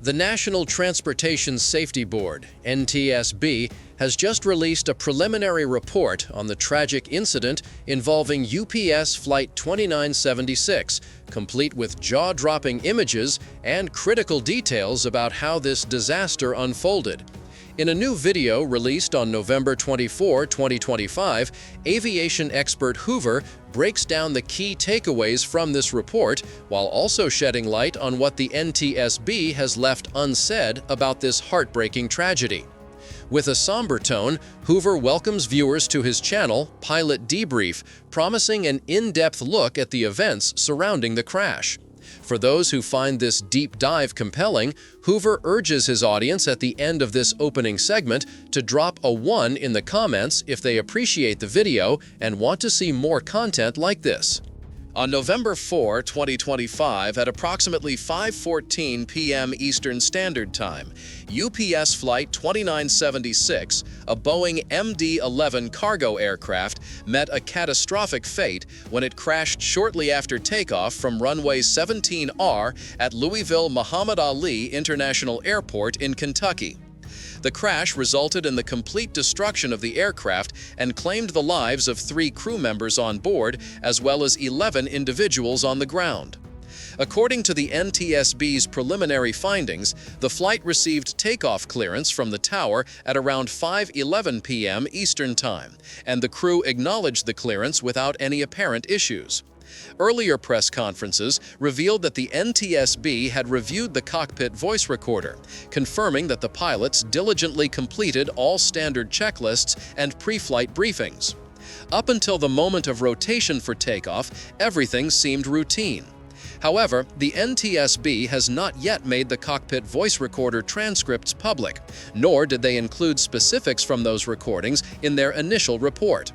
The National Transportation Safety Board, NTSB, has just released a preliminary report on the tragic incident involving UPS Flight 2976, complete with jaw-dropping images and critical details about how this disaster unfolded. In a new video released on November 24, 2025, aviation expert Hoover breaks down the key takeaways from this report while also shedding light on what the NTSB has left unsaid about this heartbreaking tragedy. With a somber tone, Hoover welcomes viewers to his channel, Pilot Debrief, promising an in-depth look at the events surrounding the crash. For those who find this deep dive compelling, Hoover urges his audience at the end of this opening segment to drop a 1 in the comments if they appreciate the video and want to see more content like this. On November 4, 2025, at approximately 5:14 p.m. Eastern Standard Time, UPS Flight 2976, a Boeing MD-11 cargo aircraft, met a catastrophic fate when it crashed shortly after takeoff from runway 17R at Louisville Muhammad Ali International Airport in Kentucky. The crash resulted in the complete destruction of the aircraft and claimed the lives of 3 crew members on board, as well as 11 individuals on the ground. According to the NTSB's preliminary findings, the flight received takeoff clearance from the tower at around 5:11 p.m. Eastern Time, and the crew acknowledged the clearance without any apparent issues. Earlier press conferences revealed that the NTSB had reviewed the cockpit voice recorder, confirming that the pilots diligently completed all standard checklists and pre-flight briefings. Up until the moment of rotation for takeoff, everything seemed routine. However, the NTSB has not yet made the cockpit voice recorder transcripts public, nor did they include specifics from those recordings in their initial report.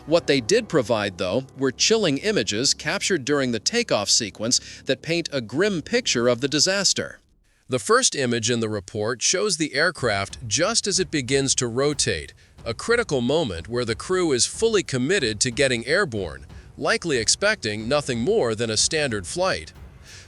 What they did provide, though, were chilling images captured during the takeoff sequence that paint a grim picture of the disaster. The first image in the report shows the aircraft just as it begins to rotate, a critical moment where the crew is fully committed to getting airborne, likely expecting nothing more than a standard flight.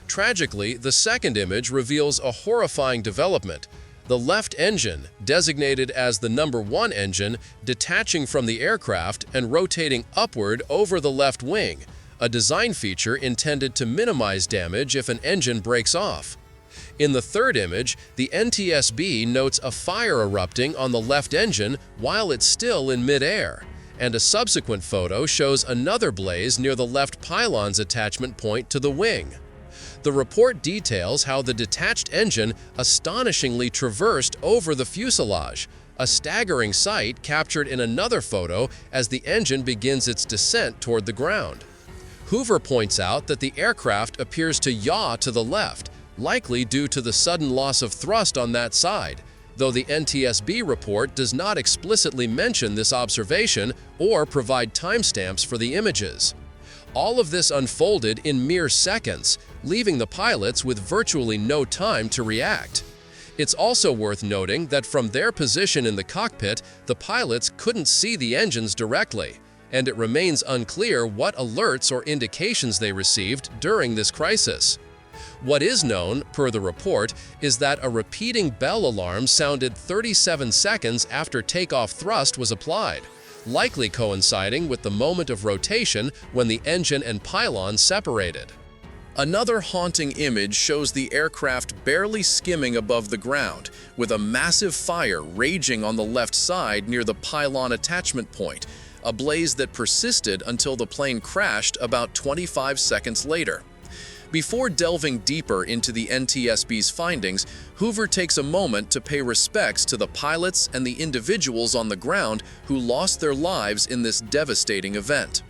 Tragically, the second image reveals a horrifying development. The left engine, designated as the number 1 engine, detaching from the aircraft and rotating upward over the left wing, a design feature intended to minimize damage if an engine breaks off. In the third image, the NTSB notes a fire erupting on the left engine while it's still in mid-air, and a subsequent photo shows another blaze near the left pylon's attachment point to the wing. The report details how the detached engine astonishingly traversed over the fuselage, a staggering sight captured in another photo as the engine begins its descent toward the ground. Hoover points out that the aircraft appears to yaw to the left, likely due to the sudden loss of thrust on that side, though the NTSB report does not explicitly mention this observation or provide timestamps for the images. All of this unfolded in mere seconds, leaving the pilots with virtually no time to react. It's also worth noting that from their position in the cockpit, the pilots couldn't see the engines directly, and it remains unclear what alerts or indications they received during this crisis. What is known, per the report, is that a repeating bell alarm sounded 37 seconds after takeoff thrust was applied, likely coinciding with the moment of rotation when the engine and pylon separated. Another haunting image shows the aircraft barely skimming above the ground, with a massive fire raging on the left side near the pylon attachment point, a blaze that persisted until the plane crashed about 25 seconds later. Before delving deeper into the NTSB's findings, Hoover takes a moment to pay respects to the pilots and the individuals on the ground who lost their lives in this devastating event.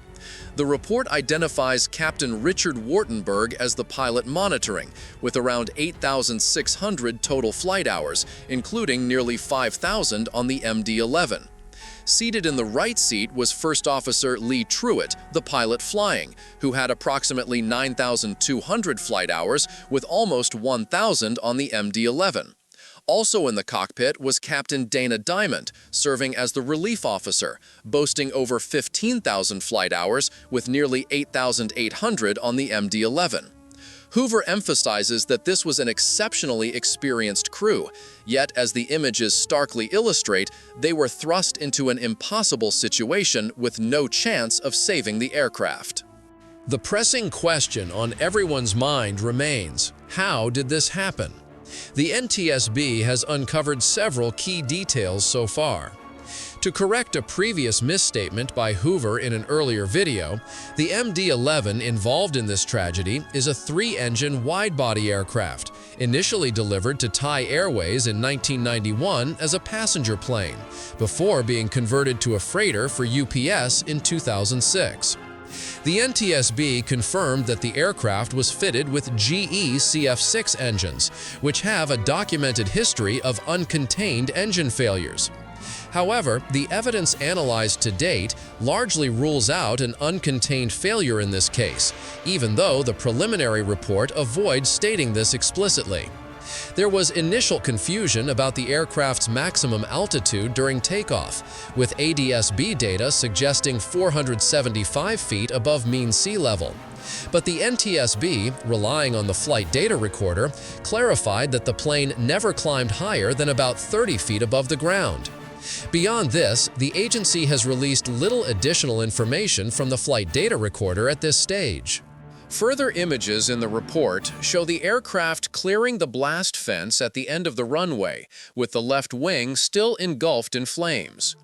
The report identifies Captain Richard Wartenberg as the pilot monitoring, with around 8,600 total flight hours, including nearly 5,000 on the MD-11. Seated in the right seat was First Officer Lee Truitt, the pilot flying, who had approximately 9,200 flight hours with almost 1,000 on the MD-11. Also in the cockpit was Captain Dana Diamond, serving as the relief officer, boasting over 15,000 flight hours with nearly 8,800 on the MD-11. Hoover emphasizes that this was an exceptionally experienced crew, yet as the images starkly illustrate, they were thrust into an impossible situation with no chance of saving the aircraft. The pressing question on everyone's mind remains, how did this happen? The NTSB has uncovered several key details so far. To correct a previous misstatement by Hoover in an earlier video, the MD-11 involved in this tragedy is a 3-engine wide-body aircraft, initially delivered to Thai Airways in 1991 as a passenger plane, before being converted to a freighter for UPS in 2006. The NTSB confirmed that the aircraft was fitted with GE CF6 engines, which have a documented history of uncontained engine failures. However, the evidence analyzed to date largely rules out an uncontained failure in this case, even though the preliminary report avoids stating this explicitly. There was initial confusion about the aircraft's maximum altitude during takeoff, with ADS-B data suggesting 475 feet above mean sea level. But the NTSB, relying on the flight data recorder, clarified that the plane never climbed higher than about 30 feet above the ground. Beyond this, the agency has released little additional information from the flight data recorder at this stage. Further images in the report show the aircraft clearing the blast fence at the end of the runway, with the left wing still engulfed in flames.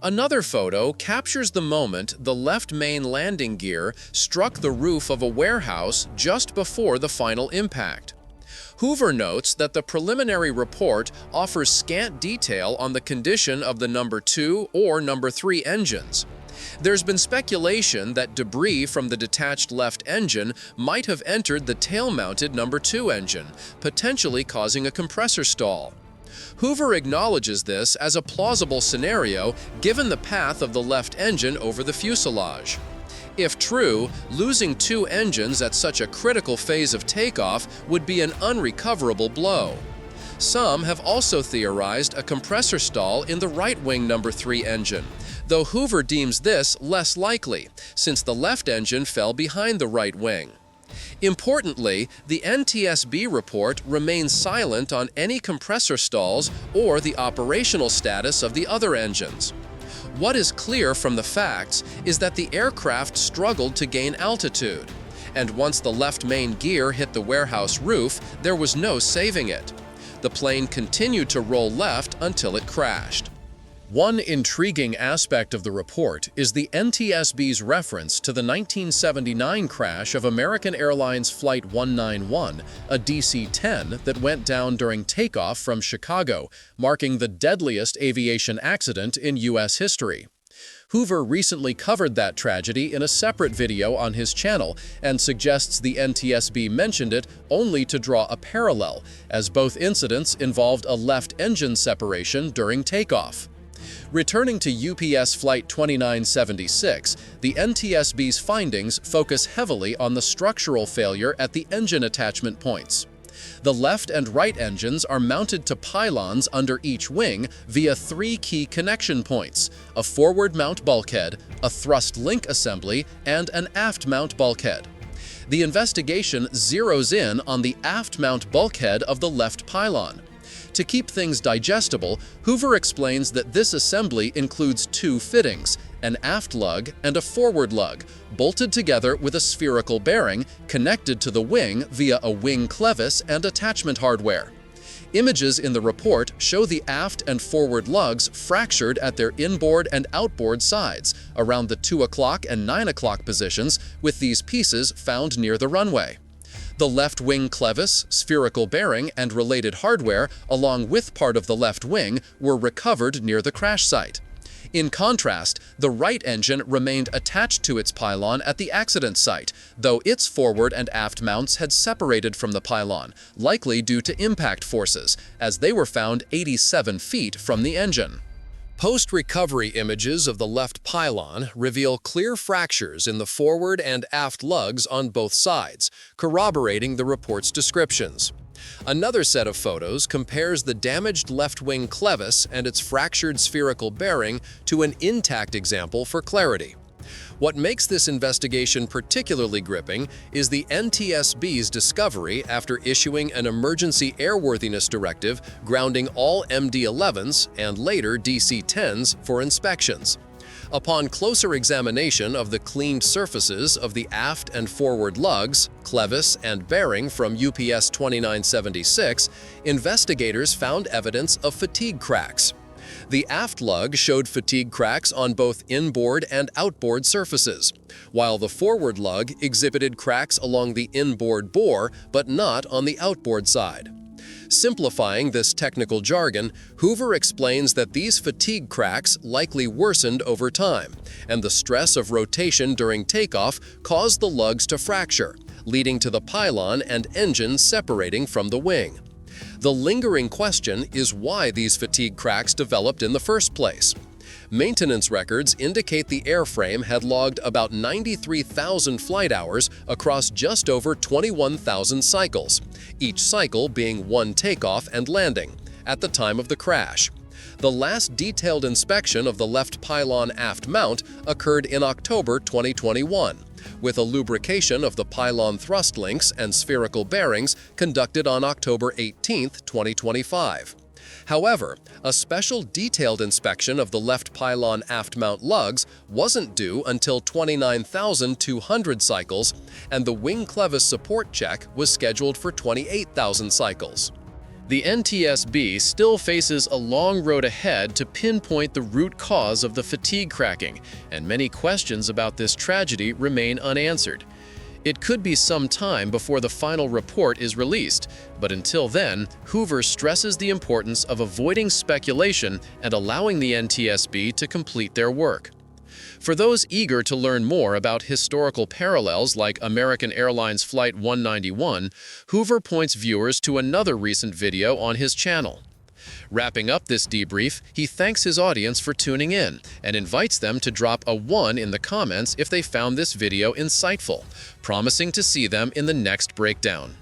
Another photo captures the moment the left main landing gear struck the roof of a warehouse just before the final impact. Hoover notes that the preliminary report offers scant detail on the condition of the number 2 or number 3 engines. There's been speculation that debris from the detached left engine might have entered the tail-mounted number 2 engine, potentially causing a compressor stall. Hoover acknowledges this as a plausible scenario given the path of the left engine over the fuselage. If true, losing 2 engines at such a critical phase of takeoff would be an unrecoverable blow. Some have also theorized a compressor stall in the right-wing number 3 engine, though Hoover deems this less likely, since the left engine fell behind the right wing. Importantly, the NTSB report remains silent on any compressor stalls or the operational status of the other engines. What is clear from the facts is that the aircraft struggled to gain altitude, and once the left main gear hit the warehouse roof, there was no saving it. The plane continued to roll left until it crashed. One intriguing aspect of the report is the NTSB's reference to the 1979 crash of American Airlines Flight 191, a DC-10 that went down during takeoff from Chicago, marking the deadliest aviation accident in U.S. history. Hoover recently covered that tragedy in a separate video on his channel and suggests the NTSB mentioned it only to draw a parallel, as both incidents involved a left engine separation during takeoff. Returning to UPS Flight 2976, the NTSB's findings focus heavily on the structural failure at the engine attachment points. The left and right engines are mounted to pylons under each wing via 3 key connection points: a forward mount bulkhead, a thrust link assembly, and an aft mount bulkhead. The investigation zeroes in on the aft mount bulkhead of the left pylon. To keep things digestible, Hoover explains that this assembly includes 2 fittings, an aft lug and a forward lug, bolted together with a spherical bearing connected to the wing via a wing clevis and attachment hardware. Images in the report show the aft and forward lugs fractured at their inboard and outboard sides, around the 2 o'clock and 9 o'clock positions, with these pieces found near the runway. The left wing clevis, spherical bearing, and related hardware, along with part of the left wing, were recovered near the crash site. In contrast, the right engine remained attached to its pylon at the accident site, though its forward and aft mounts had separated from the pylon, likely due to impact forces, as they were found 87 feet from the engine. Post-recovery images of the left pylon reveal clear fractures in the forward and aft lugs on both sides, corroborating the report's descriptions. Another set of photos compares the damaged left wing clevis and its fractured spherical bearing to an intact example for clarity. What makes this investigation particularly gripping is the NTSB's discovery after issuing an emergency airworthiness directive grounding all MD-11s and later DC-10s for inspections. Upon closer examination of the cleaned surfaces of the aft and forward lugs, clevis, and bearing from UPS 2976, investigators found evidence of fatigue cracks. The aft lug showed fatigue cracks on both inboard and outboard surfaces, while the forward lug exhibited cracks along the inboard bore but not on the outboard side. Simplifying this technical jargon, Hoover explains that these fatigue cracks likely worsened over time, and the stress of rotation during takeoff caused the lugs to fracture, leading to the pylon and engine separating from the wing. The lingering question is why these fatigue cracks developed in the first place. Maintenance records indicate the airframe had logged about 93,000 flight hours across just over 21,000 cycles, each cycle being one takeoff and landing, at the time of the crash. The last detailed inspection of the left pylon aft mount occurred in October 2021, with a lubrication of the pylon thrust links and spherical bearings conducted on October 18, 2025. However, a special detailed inspection of the left pylon aft mount lugs wasn't due until 29,200 cycles, and the wing clevis support check was scheduled for 28,000 cycles. The NTSB still faces a long road ahead to pinpoint the root cause of the fatigue cracking, and many questions about this tragedy remain unanswered. It could be some time before the final report is released, but until then, Hoover stresses the importance of avoiding speculation and allowing the NTSB to complete their work. For those eager to learn more about historical parallels like American Airlines Flight 191, Hoover points viewers to another recent video on his channel. Wrapping up this debrief, he thanks his audience for tuning in and invites them to drop a 1 in the comments if they found this video insightful, promising to see them in the next breakdown.